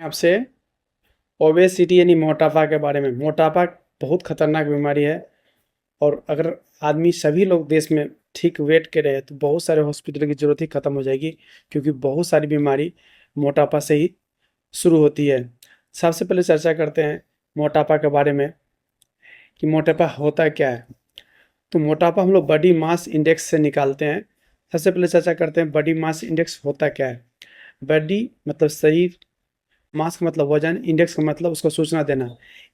आपसे ओबेसिटी यानी मोटापा के बारे में। मोटापा बहुत खतरनाक बीमारी है और अगर आदमी सभी लोग देश में ठीक वेट के रहे तो बहुत सारे हॉस्पिटल की ज़रूरत ही ख़त्म हो जाएगी, क्योंकि बहुत सारी बीमारी मोटापा से ही शुरू होती है। सबसे पहले चर्चा करते हैं मोटापा के बारे में कि मोटापा होता क्या है। तो मोटापा हम लोग बॉडी मास इंडेक्स से निकालते हैं। सबसे पहले चर्चा करते हैं बॉडी मास इंडेक्स होता क्या है। बॉडी मतलब शरीर, मास का मतलब वजन, इंडेक्स का मतलब उसको सूचना देना,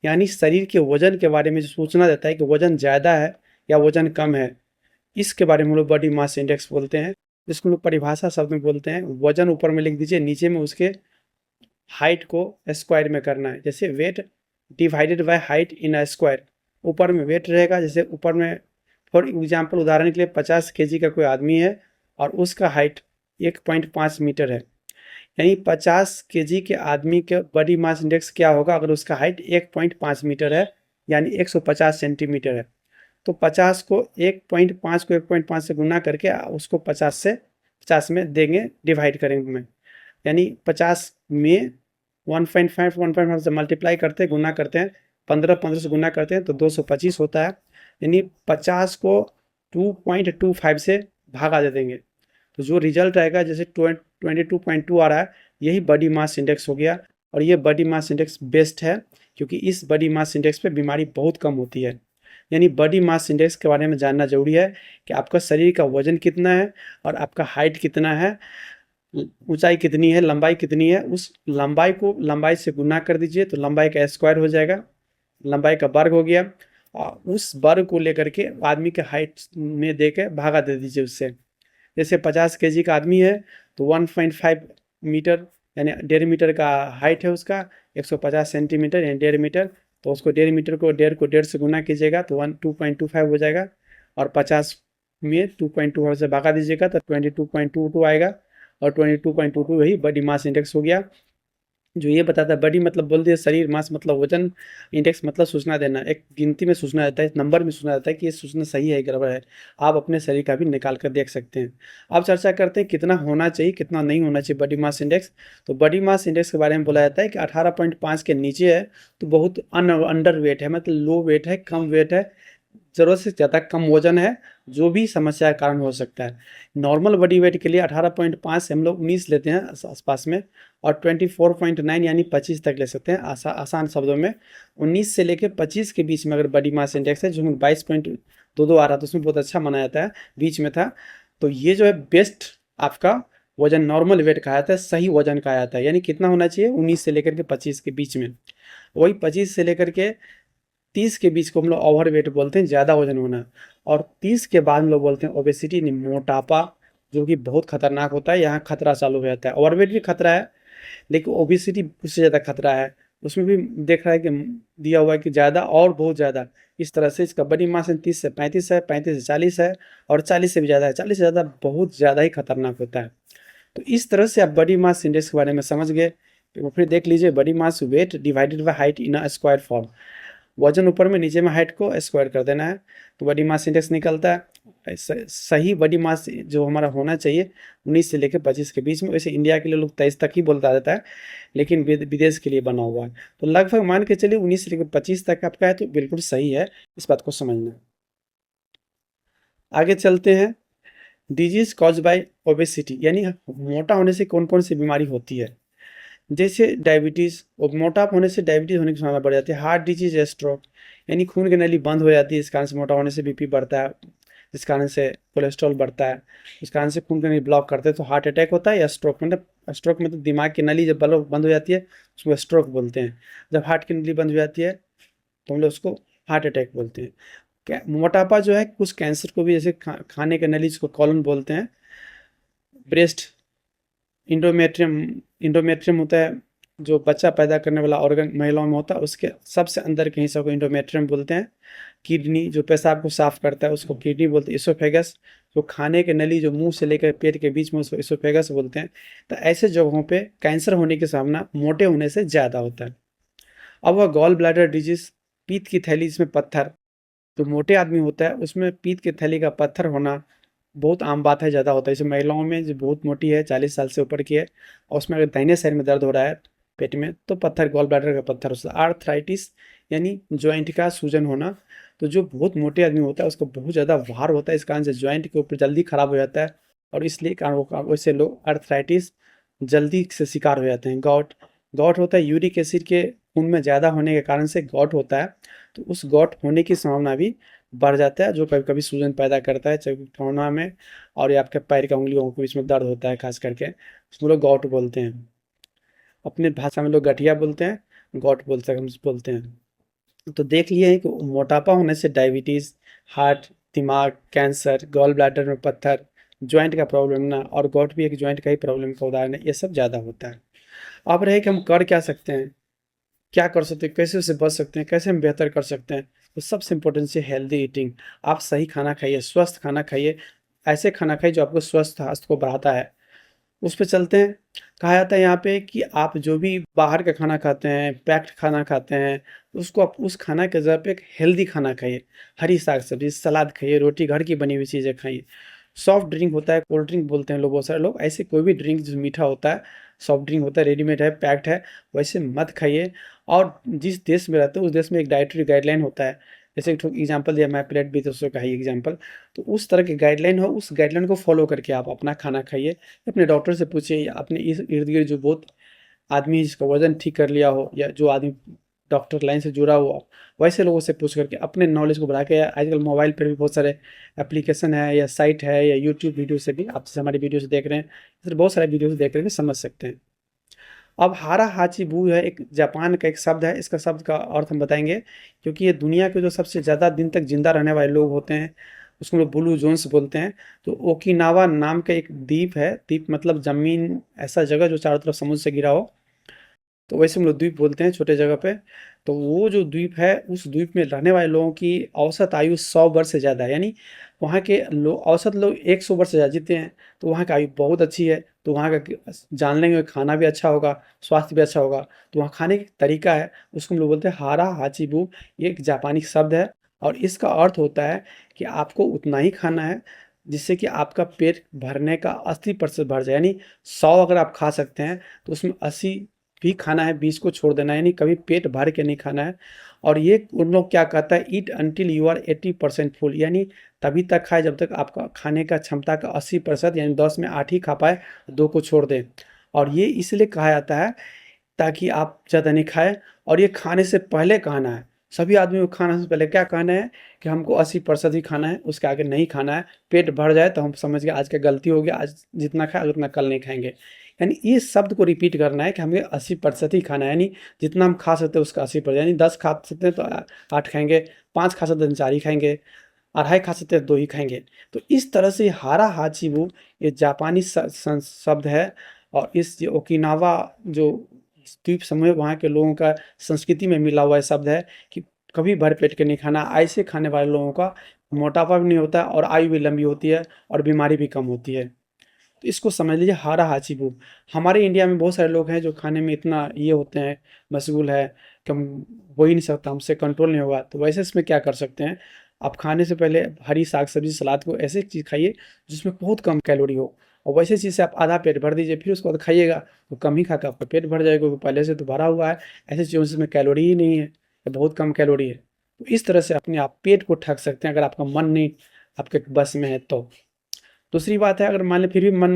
यानी शरीर के वजन के बारे में जो सूचना देता है कि वजन ज़्यादा है या वजन कम है, इसके बारे में हम लोग बॉडी मास इंडेक्स बोलते हैं। जिसको हम लोग परिभाषा शब्द में बोलते हैं वजन। ऊपर में लिख दीजिए, नीचे में उसके हाइट को स्क्वायर में करना है। जैसे weight divided by height in a square. ऊपर में वेट रहेगा, जैसे ऊपर में फॉर एग्जाम्पल उदाहरण के लिए 50 kg का कोई आदमी है और उसका हाइट 1.5 मीटर है, यानी 50 kg के आदमी के बॉडी मास इंडेक्स क्या होगा अगर उसका हाइट 1.5 मीटर है, यानी 150 सेंटीमीटर है। तो 50 को 1.5 को 1.5 से गुना करके उसको 50 में देंगे, डिवाइड करेंगे में, यानी 50 में 1.5 से मल्टीप्लाई करते हैं, गुना करते हैं, 15 से गुना करते हैं तो 225 होता है। यानी 50 को 2.25 से भागा दे देंगे तो जो रिजल्ट आएगा, जैसे 22.2 आ रहा है, यही बॉडी मास इंडेक्स हो गया। और ये बॉडी मास इंडेक्स बेस्ट है, क्योंकि इस बॉडी मास इंडेक्स पे बीमारी बहुत कम होती है। यानी बॉडी मास इंडेक्स के बारे में जानना जरूरी है कि आपका शरीर का वजन कितना है और आपका हाइट कितना है, ऊंचाई कितनी है, लंबाई कितनी है। उस लंबाई को लंबाई से गुना कर दीजिए तो लंबाई का स्क्वायर हो जाएगा, लंबाई का वर्ग हो गया। और उस वर्ग को लेकर के आदमी के हाइट में दे के भागा दे दीजिए उससे। जैसे 50 kg का आदमी है तो 1.5 मीटर यानी 1.5 मीटर का हाइट है उसका, 150 सेंटीमीटर यानी 1.5 मीटर। तो उसको 1.5 मीटर को 1.5 से गुना कीजिएगा तो 2.25 हो जाएगा। और 50 में 2.25 से भागा दीजिएगा तो 22.22 आएगा। और 22.22 वही बॉडी मास इंडेक्स हो गया, जो ये बताता है। बॉडी मतलब बोल दिया शरीर, मास मतलब वजन, इंडेक्स मतलब सूचना देना, एक गिनती में सूचना देता है, नंबर में सूचना देता है कि ये सूचना सही है गड़बड़ है। आप अपने शरीर का भी निकाल कर देख सकते हैं। अब चर्चा करते हैं कितना होना चाहिए कितना नहीं होना चाहिए बॉडी मास इंडेक्स। तो बॉडी मास इंडेक्स के बारे में बोला जाता है कि 18.5 के नीचे है तो बहुत अंडर वेट है, मतलब लो वेट है, कम वेट है, ज़रूरत से ज़्यादा कम वजन है, जो भी समस्या का कारण हो सकता है। नॉर्मल बॉडी वेट के लिए 18.5 से हम लोग 19 लेते हैं आसपास में, और 24.9 यानी 25 तक ले सकते हैं। आसान शब्दों में 19 से लेकर 25 के बीच में अगर बॉडी मास इंडेक्स है, जो 22.22 आ रहा था उसमें बहुत अच्छा माना जाता है, बीच में था, तो ये जो है बेस्ट आपका वजन नॉर्मल वेट कहा जाता है, सही वजन कहा जाता है। यानी कितना होना चाहिए, 19 से लेकर के 25 के बीच में। वही 25 से लेकर के 30 के बीच को हम लोग ओवर वेट बोलते हैं, ज़्यादा वजन होना। और 30 के बाद हम लोग बोलते हैं ओबेसिटी यानी मोटापा, जो कि बहुत खतरनाक होता है। यहाँ खतरा चालू हो जाता है। ओवरवेट भी खतरा है, लेकिन ओबेसिटी उससे ज़्यादा खतरा है। उसमें भी देख रहा है कि दिया हुआ है कि ज़्यादा और बहुत ज़्यादा। इस तरह से इसका बॉडी मास 30 से 35 है, 35 से 40 है, और 40 से भी ज़्यादा है। 40 से ज़्यादा बहुत ज़्यादा ही खतरनाक होता है। तो इस तरह से आप बॉडी मास इंडेक्स के बारे में समझ गए। तो फिर देख लीजिए body mass weight divided by height in a square form. वजन ऊपर में, नीचे में हाइट को स्क्वायर कर देना है तो बॉडी मास इंडेक्स निकलता है। सही बॉडी मास जो हमारा होना चाहिए 19 से लेकर 25 के बीच में। वैसे इंडिया के लिए लोग 23 तक ही बोलता देता है, लेकिन विदेश के लिए बना हुआ है। तो लगभग मान के चलिए 19 से लेकर 25 तक आपका है तो बिल्कुल सही है, इस बात को समझना। आगे चलते हैं, डिजीज कॉज बाय ओबेसिटी, यानी मोटा होने से कौन कौन सी बीमारी होती है। जैसे डायबिटीज़, और मोटापा होने से डायबिटीज़ होने की संभावना बढ़ जाती है। हार्ट डिजीज, स्ट्रोक, यानी खून की नली बंद हो जाती है, इस कारण से मोटा होने से बीपी बढ़ता है, जिस कारण से कोलेस्ट्रॉल बढ़ता है, इस कारण से खून की नली ब्लॉक करते हैं तो हार्ट अटैक होता है। या स्ट्रोक मतलब दिमाग की नली जब बंद हो जाती है उसको स्ट्रोक बोलते हैं। जब हार्ट की नली बंद हो जाती है तो हम लोग उसको हार्ट अटैक बोलते हैं। मोटापा जो है कुछ कैंसर को भी, जैसे खाने के नली जिसको कॉलन बोलते हैं, ब्रेस्ट इंडोमेट्रियम, इंडोमेट्रियम होता है जो बच्चा पैदा करने वाला ऑर्गन महिलाओं में होता है, उसके सबसे अंदर के हिस्से को इंडोमेट्रियम बोलते हैं। किडनी जो पेशाब को साफ करता है उसको किडनी बोलते हैं। इसोफेगस जो खाने के नली जो मुंह से लेकर पेट के बीच में, उसको इसोफेगस बोलते हैं। तो ऐसे जगहों पे कैंसर होने की संभावना मोटे होने से ज़्यादा होता है। अब वह गॉल ब्लैडर डिजीज, पीत की थैली जिसमें पत्थर, जो मोटे आदमी होता है उसमें पीत की थैली का पत्थर होना बहुत आम बात है, ज़्यादा होता है। जैसे महिलाओं में जो बहुत मोटी है, 40 साल से ऊपर की है, और उसमें अगर दाहिने साइड में दर्द हो रहा है, पेट में, तो पत्थर गॉल ब्लैडर का पत्थर हो सकता है। आर्थराइटिस यानी जॉइंट का सूजन होना, तो जो बहुत मोटे आदमी होता है उसको बहुत ज़्यादा भार होता है, इस कारण से जॉइंट के ऊपर जल्दी खराब हो जाता है, और इसलिए कारण वैसे लोग आर्थराइटिस जल्दी से शिकार हो जाते हैं। गॉट, गॉट होता है यूरिक एसिड के खून में ज़्यादा होने के कारण से गॉट होता है, तो उस गॉट होने की संभावना भी बढ़ जाता है, जो कभी कभी सूजन पैदा करता है चौना में, और ये आपके पैर की उंगलियों के बीच में दर्द होता है खास करके, उसको लोग गॉट बोलते हैं। अपने भाषा में लोग गठिया बोलते हैं, गॉट बोलते हैं। तो देख लिए हैं कि मोटापा होने से डायबिटीज़, हार्ट, दिमाग, कैंसर, गॉल ब्लैडर में पत्थर, जॉइंट का प्रॉब्लम ना, और गॉट भी एक जॉइंट का ही प्रॉब्लम का उदाहरण है, ये सब ज़्यादा होता है। अब रहे कि हम कर क्या सकते हैं, क्या कर सकते हैं, कैसे उससे बच सकते हैं, कैसे हम बेहतर कर सकते हैं। तो सबसे इम्पोर्टेंट से हेल्दी ईटिंग, आप सही खाना खाइए, स्वस्थ खाना खाइए, ऐसे खाना खाइए जो आपको स्वस्थ स्वास्थ्य को बढ़ाता है। उस पे चलते हैं। कहा जाता है यहाँ पे कि आप जो भी बाहर का खाना खाते हैं, पैक्ड खाना खाते हैं, उसको आप उस खाना के जगह पे एक हेल्दी खाना खाइए। हरी साग सब्जी, सलाद खाइए, रोटी, घर की बनी हुई चीज़ें खाइए। सॉफ्ट ड्रिंक होता है, कोल्ड ड्रिंक बोलते हैं लोग, बहुत सारे लोग, ऐसे कोई भी ड्रिंक जो मीठा होता है, सॉफ्ट ड्रिंक होता है, रेडीमेड है, पैक्ड है, वैसे मत खाइए। और जिस देश में रहते हो उस देश में एक डाइटरी गाइडलाइन होता है, जैसे एक एग्जाम्पल दिया मैं, प्लेट भी तो उसका ही एग्जाम्पल, तो उस तरह की गाइडलाइन हो, उस गाइडलाइन को फॉलो करके आप अपना खाना खाइए। अपने डॉक्टर से पूछिए, या अपने इस इर्द गिर्द जो बहुत आदमी जिसका वजन ठीक कर लिया हो, या जो आदमी डॉक्टर लाइन से जुड़ा हुआ हो, वैसे लोगों से पूछ करके अपने नॉलेज को बढ़ा के, आजकल मोबाइल पर भी बहुत सारे एप्लीकेशन है या साइट है, या यूट्यूब वीडियो से भी आप जैसे हमारी वीडियो से देख रहे हैं, इस बहुत सारे वीडियो से देख करके समझ सकते हैं। अब हारा हाची बू है, एक जापान का एक शब्द है, इसका शब्द का अर्थ हम बताएंगे, क्योंकि ये दुनिया के जो सबसे ज़्यादा दिन तक जिंदा रहने वाले लोग होते हैं, उसको लोग ब्लू जोन्स बोलते हैं। तो ओकिनावा नाम का एक द्वीप है, द्वीप मतलब जमीन, ऐसा जगह जो चारों तरफ समुद्र से घिरा हो, तो वैसे हम लोग द्वीप बोलते हैं छोटे जगह पे। तो वो जो द्वीप है, उस द्वीप में रहने वाले लोगों की औसत आयु 100 वर्ष से ज़्यादा है, यानी वहाँ के लोग, औसत लोग 100 वर्ष से ज़्यादा जीते हैं, तो वहाँ की आयु बहुत अच्छी है। तो वहाँ का जान लेंगे, खाना भी अच्छा होगा, स्वास्थ्य भी अच्छा होगा। तो वहाँ खाने का तरीका है, उसको हम लोग बोलते हैं हारा हाचिबू। ये एक जापानी शब्द है, और इसका अर्थ होता है कि आपको उतना ही खाना है जिससे कि आपका पेट भरने का 80% भर जाए, यानी 100 अगर आप खा सकते हैं तो उसमें 80 भी खाना है, 20 को छोड़ देना है, यानी कभी पेट भर के नहीं खाना है। और ये उन लोग क्या कहता है, ईट अंटिल यू आर 80% फुल, यानी तभी तक खाए जब तक आपका खाने का क्षमता का 80%, यानी 10 में 8 ही खा पाए, 2 को छोड़ दें। और ये इसलिए कहा जाता है ताकि आप ज़्यादा नहीं खाएं। और ये खाने से पहले कहना है, सभी आदमियों को खाने से पहले क्या कहना है कि हमको 80% ही खाना है, उसके आगे नहीं खाना है। पेट भर जाए तो हम समझ गए आज का गलती हो गया, आज जितना खाए उतना कल नहीं खाएंगे। यानी इस शब्द को रिपीट करना है कि हमें 80% ही खाना है, यानी जितना हम खा सकते हैं उसका 80%, यानी 10 खा सकते हैं तो 8 खाएंगे, 5 खा सकते हैं 4 ही खाएंगे, अढ़ाई खा सकते हैं 2 ही खाएंगे। तो इस तरह से हारा हाचिबू ये जापानी शब्द है, और इस जो ओकिनावा जो द्वीप समूह है, वहाँ के लोगों का संस्कृति में मिला हुआ शब्द है कि कभी भर पेट के नहीं खाना। ऐसे खाने वाले लोगों का मोटापा भी नहीं होता, और आयु भी लंबी होती है, और बीमारी भी कम होती है। तो इसको समझ लीजिए हारा हाचिबू। हमारे इंडिया में बहुत सारे लोग हैं जो खाने में इतना ये होते हैं, मशगूल है कि हम हो ही नहीं सकता, हमसे कंट्रोल नहीं होगा। तो वैसे इसमें क्या कर सकते हैं, आप खाने से पहले हरी साग सब्जी, सलाद को ऐसे चीज़ खाइए जिसमें बहुत कम कैलोरी हो, और वैसे चीज़ से आप आधा पेट भर दीजिए, फिर उसके बाद खाइएगा तो कम ही खा के आपका पेट भर जाएगा, क्योंकि पहले से तो भरा हुआ है। ऐसी चीज़ों जिसमें कैलोरी ही नहीं है या बहुत कम कैलोरी है। तो इस तरह से अपने आप पेट को ठग सकते हैं, अगर आपका मन नहीं आपके बस में है तो। दूसरी बात है, अगर मान लें फिर भी मन,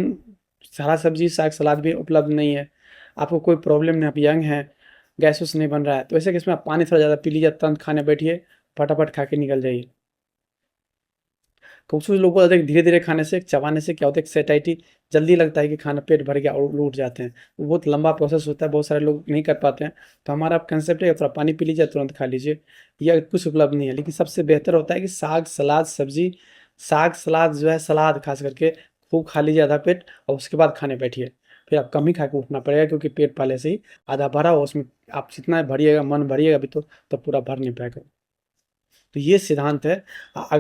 हरा सब्जी साग सलाद भी उपलब्ध नहीं है, आपको कोई प्रॉब्लम नहीं, आप यंग हैं, गैस वैस नहीं बन रहा है, तो ऐसे केस में आप पानी थोड़ा ज़्यादा पी लीजिए, तुरंत खाने बैठिए, फटाफट खा के निकल जाइए। कुछ कुछ लोगों को होता है कि धीरे धीरे खाने से, चबाने से क्या होता है, सेटाइटी जल्दी लगता है कि खाना पेट भर गया, और उठ जाते हैं। वो बहुत लंबा प्रोसेस होता है, बहुत सारे लोग नहीं कर पाते हैं। तो हमारा कंसेप्ट है थोड़ा पानी पी लीजिए, तुरंत खा लीजिए, यह कुछ उपलब्ध नहीं है। लेकिन सबसे बेहतर होता है कि साग सलाद सब्जी, साग सलाद जो है, सलाद खास करके खूब खा लीजिए आधा पेट, और उसके बाद खाने बैठिए। फिर आप कम ही खा के उठना पड़ेगा, क्योंकि पेट पहले से ही आधा भरा हो, उसमें आप जितना भरिएगा, मन भरिएगा भी तो पूरा भर नहीं पाएगा। तो ये सिद्धांत है।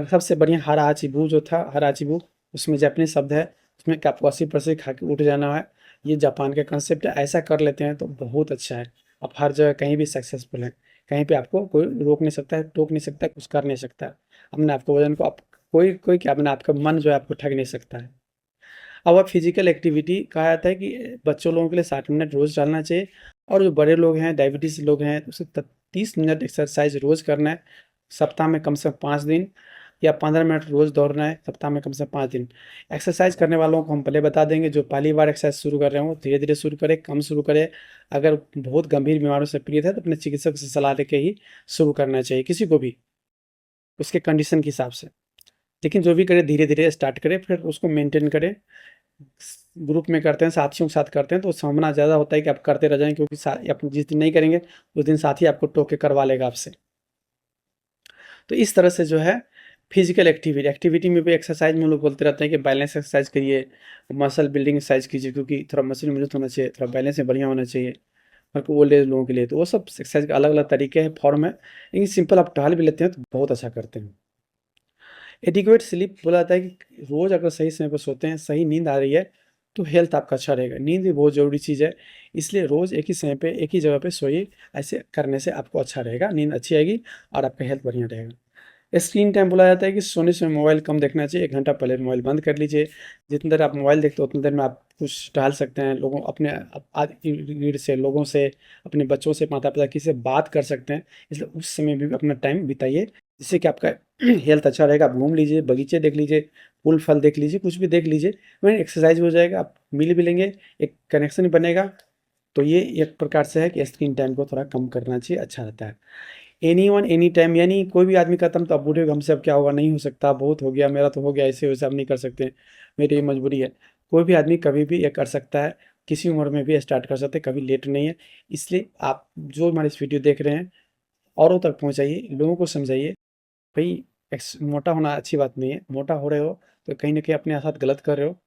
सबसे बढ़िया हराचिबू जो था, हराचिबू उसमें जापानी शब्द है, उसमें कि आपको 80% खा के उठ जाना है। ये जापान का कंसेप्ट है, ऐसा कर लेते हैं तो बहुत अच्छा है। आप हर जगह कहीं भी सक्सेसफुल हैं, कहीं पे आपको कोई रोक नहीं सकता है, टोक नहीं सकता है, कुछ कर नहीं सकता है। अपने आपको वजन को आप, कोई कोई क्या, अपने आपका मन जो है आपको ठग नहीं सकता है। अब फिजिकल एक्टिविटी कहा जाता है कि बच्चों लोगों के लिए 60 मिनट रोज डालना चाहिए, और जो बड़े लोग हैं, डायबिटीज़ लोग हैं, उसे 30 मिनट एक्सरसाइज रोज़ करना है, सप्ताह में कम से कम 5 दिन, या 15 मिनट रोज़ दौड़ना है, सप्ताह में कम से कम 5 दिन। एक्सरसाइज करने वालों को हम पहले बता देंगे, जो पहली बार एक्सरसाइज शुरू कर रहे हो धीरे धीरे शुरू करें, कम शुरू करें। अगर बहुत गंभीर बीमारियों से पीड़ित है तो अपने चिकित्सक से सलाह लेके ही शुरू करना चाहिए, किसी को भी उसके कंडीशन के हिसाब से। लेकिन जो भी करे धीरे धीरे स्टार्ट करें, फिर उसको मेंटेन करें। ग्रुप में करते हैं, साथियों के साथ करते हैं, तो संभावना ज़्यादा होता है कि आप करते रह जाएं, क्योंकि आप जिस दिन नहीं करेंगे उस दिन साथी आपको टोक के करवा लेगा आपसे। तो इस तरह से जो है फिजिकल एक्टिविटी में भी एक्सरसाइज में हम लोग बोलते रहते हैं कि बैलेंस एक्सरसाइज करिए, मसल बिल्डिंग एक्सरसाइज कीजिए, क्योंकि थोड़ा मसल मजबूत होना चाहिए, थोड़ा बैलेंस में बढ़िया होना चाहिए, और ओल्ड एज लोगों के लिए तो वो सब एक्सरसाइज के अलग अलग तरीके हैं, फॉर्म है। लेकिन सिंपल आप टहल भी लेते हैं तो बहुत अच्छा करते हैं। एडिक्वेट स्लीप बोला जाता है कि रोज़ अगर सही समय पर सोते हैं, सही नींद आ रही है, तो हेल्थ आपका अच्छा रहेगा। नींद भी बहुत ज़रूरी चीज़ है, इसलिए रोज़ एक ही समय पे एक ही जगह पे सोइए। ऐसे करने से आपको अच्छा रहेगा, नींद अच्छी आएगी और आपका हेल्थ बढ़िया रहेगा। स्क्रीन टाइम बोला जाता है कि सोने से मोबाइल कम देखना चाहिए, 1 घंटा पहले मोबाइल बंद कर लीजिए। जितनी देर आप मोबाइल देखते हो उतनी देर में आप कुछ टहल सकते हैं, लोगों अपने इर्द-गिर्द से, लोगों से, अपने बच्चों से, माता-पिता किसी से बात कर सकते हैं। इसलिए उस समय भी अपना टाइम बिताइए, जिससे कि आपका हेल्थ अच्छा रहेगा। आप घूम लीजिए, बगीचे देख लीजिए, फूल-फल देख लीजिए, कुछ भी देख लीजिए, वहीं एक्सरसाइज हो जाएगा, आप मिल भी लेंगे, एक कनेक्शन भी बनेगा। तो ये एक प्रकार से है कि स्क्रीन टाइम को थोड़ा कम करना चाहिए, अच्छा रहता है। एनीवन एनी टाइम, यानी कोई भी आदमी कहता है, तो अब बूढ़े हमसे अब क्या होगा, नहीं हो सकता, बहुत हो गया, मेरा तो हो गया, ऐसे वैसे अब नहीं कर सकते, मेरी ये मजबूरी है। कोई भी आदमी कभी भी ये कर सकता है, किसी उम्र में भी स्टार्ट कर सकते हैं, कभी लेट नहीं है। इसलिए आप जो हमारे इस वीडियो देख रहे हैं, औरों तक पहुँचाइए, लोगों को समझाइए। भई मोटा होना अच्छी बात नहीं है, मोटा हो रहे हो तो कहीं न कहीं अपने साथ गलत कर रहे हो,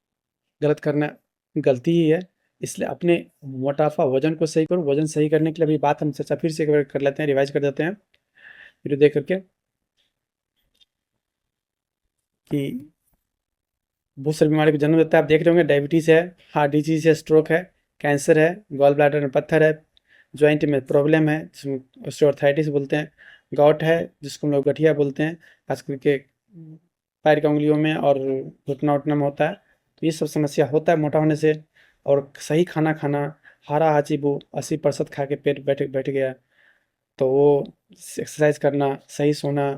गलत करना गलती ही है। इसलिए अपने मोटापा, वज़न को सही करो। वज़न सही करने के लिए अभी बात हम चर्चा फिर से एक बार कर लेते हैं, रिवाइज़ कर देते हैं वीडियो देख कर के, कि बहुत सारी बीमारी को जन्म देता है। आप देख रहे होंगे, डायबिटीज़ है, हार्ट डिजीज़ है, स्ट्रोक है, कैंसर है, गॉल ब्लैडर में पत्थर है, जॉइंट में प्रॉब्लम है जिसमें ऑस्टियोआर्थराइटिस बोलते हैं, गॉट है जिसको हम लोग गठिया बोलते हैं, खास करके पैर की उंगलियों में, और घुटना-वुटना में होता है। तो ये सब समस्या होता है मोटा होने से। और सही खाना खाना, हरा हाची-बू 80% खा के पेट बैठ बैठ गया, तो वो एक्सरसाइज करना, सही सोना,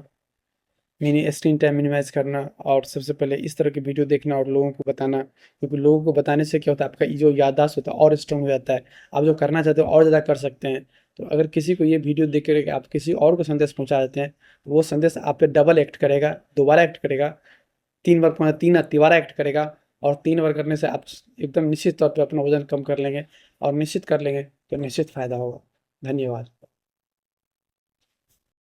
स्क्रीन टाइम मिनिमाइज़ करना, और सबसे पहले इस तरह की वीडियो देखना और लोगों को बताना, क्योंकि लोगों को बताने से क्या होता है, आपका ये जो याददाश्त होता है और स्ट्रॉन्ग हो जाता है। आप जो करना चाहते हो और ज़्यादा कर सकते हैं। तो अगर किसी को ये वीडियो देख कर के आप किसी और को संदेश पहुँचा देते हैं, तो वो संदेश आप पे डबल एक्ट करेगा, दोबारा एक्ट करेगा, 3 बार पहुँचा 3 तिबारा एक्ट करेगा, और 3 बार करने से आप एकदम निश्चित तौर पे अपना वज़न कम कर लेंगे, और निश्चित कर लेंगे तो निश्चित फ़ायदा होगा। धन्यवाद।